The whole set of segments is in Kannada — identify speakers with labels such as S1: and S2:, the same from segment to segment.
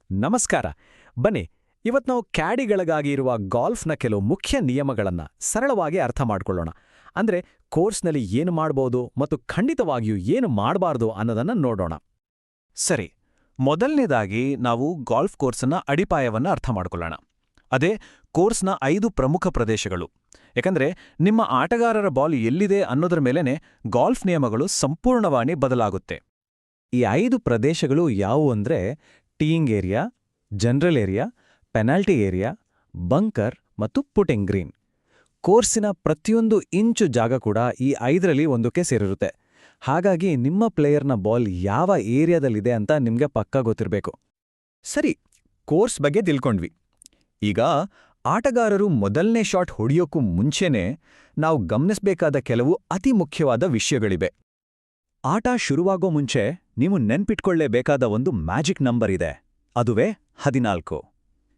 S1: ನಮಸ್ಕಾರ. ಬನ್ನಿ, ಇವತ್ತು ನಾವು ಕ್ಯಾಡಿಗಳಿಗಾಗಿ ಇರುವ ಗಾಲ್ಫ್ನ ಕೆಲವು ಮುಖ್ಯ ನಿಯಮಗಳನ್ನ ಸರಳವಾಗಿ ಅರ್ಥ ಮಾಡ್ಕೊಳ್ಳೋಣ. ಅಂದ್ರೆ ಕೋರ್ಸ್ನಲ್ಲಿ ಏನು ಮಾಡ್ಬೋದು ಮತ್ತು ಖಂಡಿತವಾಗಿಯೂ ಏನು ಮಾಡಬಾರ್ದು ಅನ್ನೋದನ್ನ ನೋಡೋಣ.
S2: ಸರಿ, ಮೊದಲನೇದಾಗಿ ನಾವು ಗಾಲ್ಫ್ ಕೋರ್ಸ್ನ ಅಡಿಪಾಯವನ್ನ ಅರ್ಥ ಮಾಡ್ಕೊಳ್ಳೋಣ. ಅದೇ ಕೋರ್ಸ್ನ 5 ಪ್ರಮುಖ ಪ್ರದೇಶಗಳು. ಯಾಕಂದ್ರೆ ನಿಮ್ಮ ಆಟಗಾರರ ಬಾಲ್ ಎಲ್ಲಿದೆ ಅನ್ನೋದ್ರ ಮೇಲೇನೆ ಗಾಲ್ಫ್ ನಿಯಮಗಳು ಸಂಪೂರ್ಣವಾಗಿ ಬದಲಾಗುತ್ತೆ.
S1: ಈ 5 ಪ್ರದೇಶಗಳು ಯಾವುವು ಅಂದ್ರೆ teeing area, general area, penalty area, bunker ಮತ್ತು ಪುಟಿಂಗ್ ಗ್ರೀನ್. ಕೋರ್ಸಿನ ಪ್ರತಿಯೊಂದು ಇಂಚು ಜಾಗ ಕೂಡ ಈ 5ರಲ್ಲಿ ಒಂದಕ್ಕೆ ಸೇರಿರುತ್ತೆ. ಹಾಗಾಗಿ ನಿಮ್ಮ ಪ್ಲೇಯರ್ನ ಬಾಲ್ ಯಾವ ಏರಿಯಾದಲ್ಲಿದೆ ಅಂತ ನಿಮ್ಗೆ ಪಕ್ಕಾ ಗೊತ್ತಿರಬೇಕು.
S2: ಸರಿ, ಕೋರ್ಸ್ ಬಗ್ಗೆ ತಿಳ್ಕೊಂಡ್ವಿ. ಈಗ ಆಟಗಾರರು ಮೊದಲನೇ ಶಾಟ್ ಹೊಡೆಯೋಕ್ಕೂ ಮುಂಚೆನೇ ನಾವು ಗಮನಿಸಬೇಕಾದ ಕೆಲವು ಅತಿ ಮುಖ್ಯವಾದ ವಿಷಯಗಳಿವೆ. ಆಟ ಶುರುವಾಗೋ ಮುಂಚೆ ನೀವು ನೆನ್ಪಿಟ್ಕೊಳ್ಳೇಬೇಕಾದ ಒಂದು ಮ್ಯಾಜಿಕ್ ನಂಬರ್ ಇದೆ. ಅದುವೇ 14.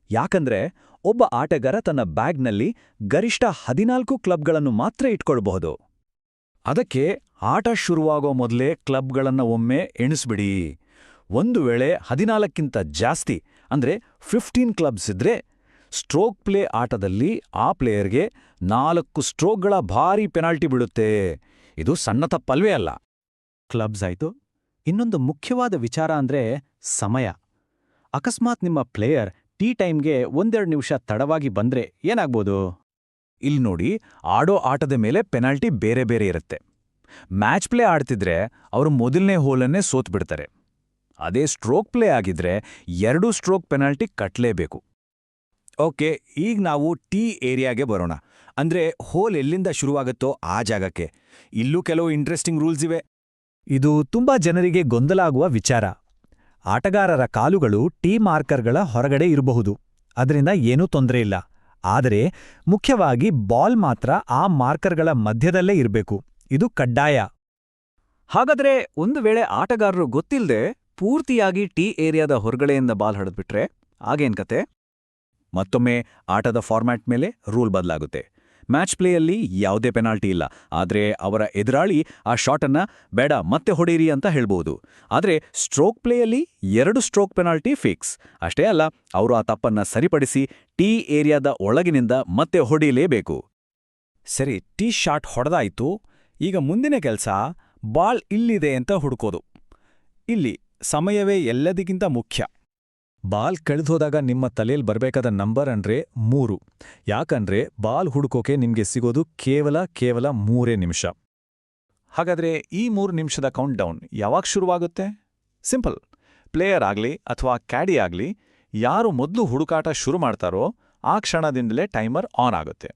S2: ಯಾಕಂದ್ರೆ ಒಬ್ಬ ಆಟಗಾರ ತನ್ನ ಬ್ಯಾಗ್ನಲ್ಲಿ ಗರಿಷ್ಠ 14 ಕ್ಲಬ್ಗಳನ್ನು ಮಾತ್ರ ಇಟ್ಕೊಳ್ಬಹುದು. ಅದಕ್ಕೆ ಆಟ ಶುರುವಾಗೋ ಮೊದಲೇ ಕ್ಲಬ್ಗಳನ್ನ ಒಮ್ಮೆ ಎಣಿಸ್ಬಿಡಿ. ಒಂದು ವೇಳೆ 14ಕ್ಕಿಂತ ಜಾಸ್ತಿ ಅಂದ್ರೆ 15 ಕ್ಲಬ್ಸ್ ಇದ್ರೆ ಸ್ಟ್ರೋಕ್ ಪ್ಲೇ ಆಟದಲ್ಲಿ ಆ ಪ್ಲೇಯರ್ಗೆ 4 ಸ್ಟ್ರೋಕ್ಗಳ ಭಾರೀ ಪೆನಾಲ್ಟಿ ಬೀಳುತ್ತೆ. ಇದು ಸಣ್ಣ ತಪ್ಪಲ್ವೇ ಅಲ್ಲ.
S1: ಕ್ಲಬ್ಸ್ ಆಯ್ತು. ಇನ್ನೊಂದು ಮುಖ್ಯವಾದ ವಿಚಾರ ಅಂದ್ರೆ ಸಮಯ. ಅಕಸ್ಮಾತ್ ನಿಮ್ಮ ಪ್ಲೇಯರ್ ಟೀ ಟೈಮ್ಗೆ 1-2 ನಿಮಿಷ ತಡವಾಗಿ ಬಂದ್ರೆ ಏನಾಗ್ಬೋದು?
S2: ಇಲ್ಲಿ ನೋಡಿ, ಆಡೋ ಆಟದ ಮೇಲೆ ಪೆನಾಲ್ಟಿ ಬೇರೆ ಬೇರೆ ಇರುತ್ತೆ. ಮ್ಯಾಚ್ ಪ್ಲೇ ಆಡ್ತಿದ್ರೆ ಅವರು ಮೊದಲನೇ ಹೋಲನ್ನೇ ಸೋತ್ಬಿಡ್ತಾರೆ. ಅದೇ ಸ್ಟ್ರೋಕ್ ಪ್ಲೇ ಆಗಿದ್ರೆ 2 ಸ್ಟ್ರೋಕ್ ಪೆನಾಲ್ಟಿ ಕಟ್ಲೇಬೇಕು. ಓಕೆ, ಈಗ ನಾವು ಟೀ ಏರಿಯಾಗೆ ಬರೋಣ. ಅಂದ್ರೆ ಹೋಲ್ ಎಲ್ಲಿಂದ ಶುರುವಾಗುತ್ತೋ ಆ ಜಾಗಕ್ಕೆ. ಇಲ್ಲೂ ಕೆಲವು ಇಂಟ್ರೆಸ್ಟಿಂಗ್ ರೂಲ್ಸ್ ಇವೆ.
S1: ಇದು ತುಂಬಾ ಜನರಿಗೆ ಗೊಂದಲ ಆಗುವ ವಿಚಾರ. ಆಟಗಾರರ ಕಾಲುಗಳು ಟೀ ಮಾರ್ಕರ್ಗಳ ಹೊರಗಡೆ ಇರಬಹುದು, ಅದರಿಂದ ಏನೂ ತೊಂದರೆ ಇಲ್ಲ. ಆದರೆ ಮುಖ್ಯವಾಗಿ ಬಾಲ್ ಮಾತ್ರ ಆ ಮಾರ್ಕರ್ಗಳ ಮಧ್ಯದಲ್ಲೇ ಇರಬೇಕು. ಇದು ಕಡ್ಡಾಯ.
S2: ಹಾಗಾದ್ರೆ ಒಂದು ವೇಳೆ ಆಟಗಾರರು ಗೊತ್ತಿಲ್ಲದೆ ಪೂರ್ತಿಯಾಗಿ ಟೀ ಏರಿಯಾದ ಹೊರಗಡೆಯಿಂದ ಬಾಲ್ ಹೊಡೆದ್ಬಿಟ್ರೆ ಆಗೇನ್ ಕತೆ? ಮತ್ತೊಮ್ಮೆ ಆಟದ ಫಾರ್ಮ್ಯಾಟ್ ಮೇಲೆ ರೂಲ್ ಬದಲಾಗುತ್ತೆ. ಮ್ಯಾಚ್ ಪ್ಲೇಯಲ್ಲಿ ಯಾವುದೇ ಪೆನಾಲ್ಟಿ ಇಲ್ಲ, ಆದರೆ ಅವರ ಎದುರಾಳಿ ಆ ಶಾಟನ್ನ ಬೇಡ ಮತ್ತೆ ಹೊಡೀರಿ ಅಂತ ಹೇಳ್ಬೋದು. ಆದರೆ ಸ್ಟ್ರೋಕ್ ಪ್ಲೇಯಲ್ಲಿ 2 ಸ್ಟ್ರೋಕ್ ಪೆನಾಲ್ಟಿ ಫಿಕ್ಸ್. ಅಷ್ಟೇ ಅಲ್ಲ, ಅವರು ಆ ತಪ್ಪನ್ನ ಸರಿಪಡಿಸಿ ಟೀ ಏರಿಯಾದ ಒಳಗಿನಿಂದ ಮತ್ತೆ ಹೊಡೀಲೇಬೇಕು. ಸರಿ, ಟೀ ಶಾಟ್ ಹೊಡೆದಾಯ್ತು. ಈಗ ಮುಂದಿನ ಕೆಲಸ ಬಾಲ್ ಇಲ್ಲಿದೆ ಅಂತ ಹುಡುಕೋದು. ಇಲ್ಲಿ ಸಮಯವೇ ಎಲ್ಲದಕ್ಕಿಂತ ಮುಖ್ಯ.
S1: ಬಾಲ್ ಕಳೆದೋದಾಗ ನಿಮ್ಮ ತಲೆಯಲ್ಲಿ ಬರಬೇಕಾದ ನಂಬರ್ ಅಂದ್ರೆ 3. ಯಾಕಂದ್ರೆ ಬಾಲ್ ಹುಡುಕೋಕೆ ನಿಮ್ಗೆ ಸಿಗೋದು ಕೇವಲ 3 ನಿಮಿಷ.
S2: ಹಾಗಾದ್ರೆ ಈ 3 ನಿಮಿಷದ ಕೌಂಟ್ ಡೌನ್ ಯಾವಾಗ ಶುರುವಾಗುತ್ತೆ? ಸಿಂಪಲ್. ಪ್ಲೇಯರ್ ಆಗ್ಲಿ ಅಥವಾ ಕ್ಯಾಡಿ ಆಗ್ಲಿ, ಯಾರು ಮೊದಲು ಹುಡುಕಾಟ ಶುರು ಮಾಡ್ತಾರೋ ಆ ಕ್ಷಣದಿಂದಲೇ ಟೈಮರ್ ಆನ್ ಆಗುತ್ತೆ.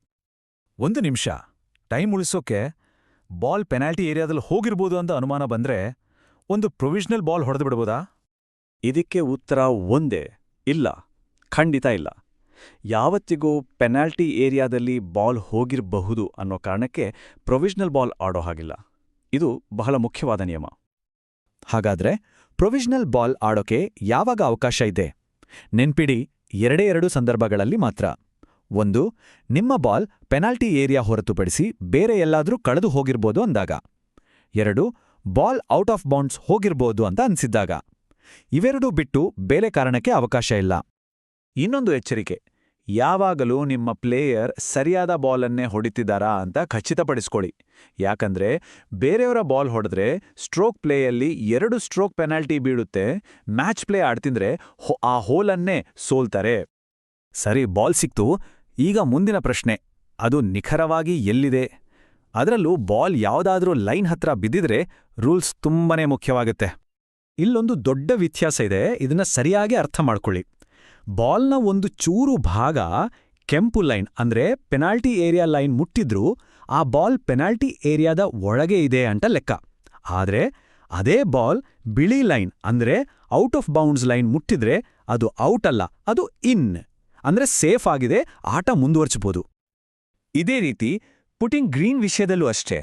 S2: 1 ನಿಮಿಷ ಟೈಮ್ ಉಳಿಸೋಕೆ ಬಾಲ್ ಪೆನಾಲ್ಟಿ ಏರಿಯಾದಲ್ಲಿ ಹೋಗಿರ್ಬೋದು ಅಂತ ಅನುಮಾನ ಬಂದ್ರೆ ಒಂದು ಪ್ರೊವಿಷನಲ್ ಬಾಲ್ ಹೊಡೆದು ಬಿಡ್ಬೋದಾ?
S1: ಇದಕ್ಕೆ ಉತ್ತರ ಒಂದೇ ಇಲ್ಲ, ಖಂಡಿತ ಇಲ್ಲ. ಯಾವತ್ತಿಗೂ ಪೆನಾಲ್ಟಿ ಏರಿಯಾದಲ್ಲಿ ಬಾಲ್ ಹೋಗಿರಬಹುದು ಅನ್ನೋ ಕಾರಣಕ್ಕೆ ಪ್ರೊವಿಷನಲ್ ಬಾಲ್ ಆಡೋ ಹಾಗಿಲ್ಲ. ಇದು ಬಹಳ ಮುಖ್ಯವಾದ ನಿಯಮ.
S2: ಹಾಗಾದ್ರೆ ಪ್ರೊವಿಷನಲ್ ಬಾಲ್ ಆಡೋಕೆ ಯಾವಾಗ ಅವಕಾಶ ಇದೆ? ನೆನ್ಪಿಡಿ, 2 ಸಂದರ್ಭಗಳಲ್ಲಿ ಮಾತ್ರ. 1, ನಿಮ್ಮ ಬಾಲ್ ಪೆನಾಲ್ಟಿ ಏರಿಯಾ ಹೊರತುಪಡಿಸಿ ಬೇರೆ ಎಲ್ಲಾದ್ರೂ ಕಳೆದು ಹೋಗಿರ್ಬೋದು ಅಂದಾಗ. 2, ಬಾಲ್ ಔಟ್ ಆಫ್ ಬೌಂಡ್ಸ್ ಹೋಗಿರ್ಬೋದು ಅಂತ ಅನ್ಸಿದ್ದಾಗ. ಇವೆರಡೂ ಬಿಟ್ಟು ಬೇರೆ ಕಾರಣಕ್ಕೆ ಅವಕಾಶ ಇಲ್ಲ. ಇನ್ನೊಂದು ಎಚ್ಚರಿಕೆ, ಯಾವಾಗಲೂ ನಿಮ್ಮ ಪ್ಲೇಯರ್ ಸರಿಯಾದ ಬಾಲನ್ನೇ ಹೊಡಿತಿದ್ದಾರಾ ಅಂತ ಖಚಿತಪಡಿಸ್ಕೊಳ್ಳಿ. ಯಾಕಂದ್ರೆ ಬೇರೆಯವರ ಬಾಲ್ ಹೊಡೆದ್ರೆ ಸ್ಟ್ರೋಕ್ ಪ್ಲೇಯಲ್ಲಿ 2 ಸ್ಟ್ರೋಕ್ ಪೆನಾಲ್ಟಿ ಬೀಳುತ್ತೆ. ಮ್ಯಾಚ್ ಪ್ಲೇ ಆಡ್ತಿದ್ರೆ ಆ ಹೋಲನ್ನೇ ಸೋಲ್ತಾರೆ. ಸರಿ, ಬಾಲ್ ಸಿಕ್ತು. ಈಗ ಮುಂದಿನ ಪ್ರಶ್ನೆ, ಅದು ನಿಖರವಾಗಿ ಎಲ್ಲಿದೆ? ಅದರಲ್ಲೂ ಬಾಲ್ ಯಾವುದಾದ್ರೂ ಲೈನ್ ಹತ್ರ ಬಿದ್ದಿದ್ರೆ ರೂಲ್ಸ್ ತುಂಬಾನೇ ಮುಖ್ಯವಾಗುತ್ತೆ.
S1: ಇಲ್ಲೊಂದು ದೊಡ್ಡ ವ್ಯತ್ಯಾಸ ಇದೆ, ಇದನ್ನ ಸರಿಯಾಗಿ ಅರ್ಥ ಮಾಡ್ಕೊಳ್ಳಿ. ಬಾಲ್ನ ಒಂದು ಚೂರು ಭಾಗ ಕೆಂಪು ಲೈನ್ ಅಂದ್ರೆ ಪೆನಾಲ್ಟಿ ಏರಿಯಾ ಲೈನ್ ಮುಟ್ಟಿದ್ರೂ ಆ ಬಾಲ್ ಪೆನಾಲ್ಟಿ ಏರಿಯಾದ ಒಳಗೆ ಇದೆ ಅಂತ ಲೆಕ್ಕ. ಆದ್ರೆ ಅದೇ ಬಾಲ್ ಬಿಳಿ ಲೈನ್ ಅಂದ್ರೆ ಔಟ್ ಆಫ್ ಬೌಂಡ್ಸ್ ಲೈನ್ ಮುಟ್ಟಿದ್ರೆ ಅದು ಔಟ್ ಅಲ್ಲ, ಅದು ಇನ್ ಅಂದ್ರೆ ಸೇಫ್ ಆಗಿದೆ, ಆಟ ಮುಂದುವರ್ಚಬಹುದು.
S2: ಇದೇ ರೀತಿ ಪುಟಿಂಗ್ ಗ್ರೀನ್ ವಿಷಯದಲ್ಲೂ ಅಷ್ಟೇ.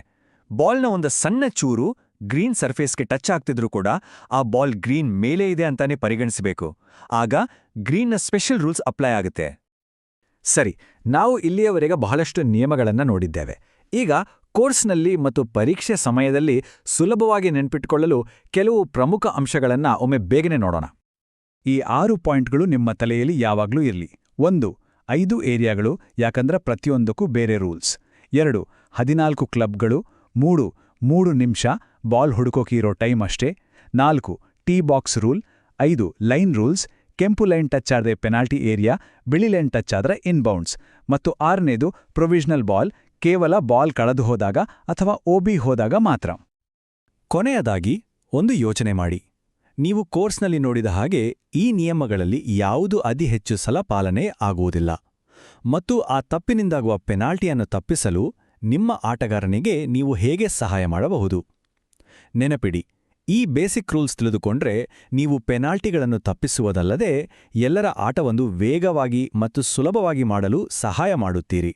S2: ಬಾಲ್ನ ಒಂದು ಸಣ್ಣ ಚೂರು ಗ್ರೀನ್ ಸರ್ಫೇಸ್ಗೆ ಟಚ್ ಆಗ್ತಿದ್ರೂ ಕೂಡ ಆ ಬಾಲ್ ಗ್ರೀನ್ ಮೇಲೆ ಇದೆ ಅಂತಾನೆ ಪರಿಗಣಿಸಬೇಕು. ಆಗ ಗ್ರೀನ್ನ ಸ್ಪೆಷಲ್ ರೂಲ್ಸ್ ಅಪ್ಲೈ ಆಗುತ್ತೆ.
S1: ಸರಿ, ನಾವು ಇಲ್ಲಿಯವರೆಗೆ ಬಹಳಷ್ಟು ನಿಯಮಗಳನ್ನ ನೋಡಿದ್ದೇವೆ. ಈಗ ಕೋರ್ಸ್ನಲ್ಲಿ ಮತ್ತು ಪರೀಕ್ಷೆ ಸಮಯದಲ್ಲಿ ಸುಲಭವಾಗಿ ನೆನ್ಪಿಟ್ಟುಕೊಳ್ಳಲು ಕೆಲವು ಪ್ರಮುಖ ಅಂಶಗಳನ್ನ ಒಮ್ಮೆ ಬೇಗನೆ ನೋಡೋಣ. ಈ 6 ಪಾಯಿಂಟ್ಗಳು ನಿಮ್ಮ ತಲೆಯಲ್ಲಿ ಯಾವಾಗ್ಲೂ ಇರಲಿ. 1. 5 ಏರಿಯಾಗಳು, ಯಾಕಂದ್ರೆ ಪ್ರತಿಯೊಂದಕ್ಕೂ ಬೇರೆ ರೂಲ್ಸ್. 2. 14 ಕ್ಲಬ್ಗಳು. 3 ನಿಮಿಷ, ಬಾಲ್ ಹುಡುಕೋಕೆ ಇರೋ ಟೈಮ್ ಅಷ್ಟೇ. 4. Tea box rule. 5. Line rules. ಕೆಂಪು ಲೈನ್ ಟಚ್ ಆದ್ರೆ ಪೆನಾಲ್ಟಿ ಏರಿಯಾ, ಬಿಳಿ ಲೈನ್ ಟಚ್ ಆದ್ರೆ ಇನ್ಬೌಂಡ್ಸ್. ಮತ್ತು 6ನೇದು ಪ್ರೊವಿಷನಲ್ ಬಾಲ್, ಕೇವಲ ಬಾಲ್ ಕಳೆದು ಹೋದಾಗ ಅಥವಾ OB ಹೋದಾಗ ಮಾತ್ರ.
S2: ಕೊನೆಯದಾಗಿ ಒಂದು ಯೋಚನೆ ಮಾಡಿ. ನೀವು ಕೋರ್ಸ್ನಲ್ಲಿ ನೋಡಿದ ಹಾಗೆ ಈ ನಿಯಮಗಳಲ್ಲಿ ಯಾವುದೂ ಅತಿ ಹೆಚ್ಚು ಸಲ ಪಾಲನೆ ಆಗುವುದಿಲ್ಲ. ಮತ್ತು ಆ ತಪ್ಪಿನಿಂದಾಗುವ ಪೆನಾಲ್ಟಿಯನ್ನು ತಪ್ಪಿಸಲು ನಿಮ್ಮ ಆಟಗಾರನಿಗೆ ನೀವು ಹೇಗೆ ಸಹಾಯ ಮಾಡಬಹುದು? ನೆನಪಿಡಿ, ಈ ಬೇಸಿಕ್ ರೂಲ್ಸ್ ತಿಳಿದುಕೊಂಡ್ರೆ ನೀವು ಪೆನಾಲ್ಟಿಗಳನ್ನು ತಪ್ಪಿಸುವುದಲ್ಲದೆ ಎಲ್ಲರ ಆಟವನ್ನು ವೇಗವಾಗಿ ಮತ್ತು ಸುಲಭವಾಗಿ ಮಾಡಲು ಸಹಾಯ ಮಾಡುತ್ತೀರಿ.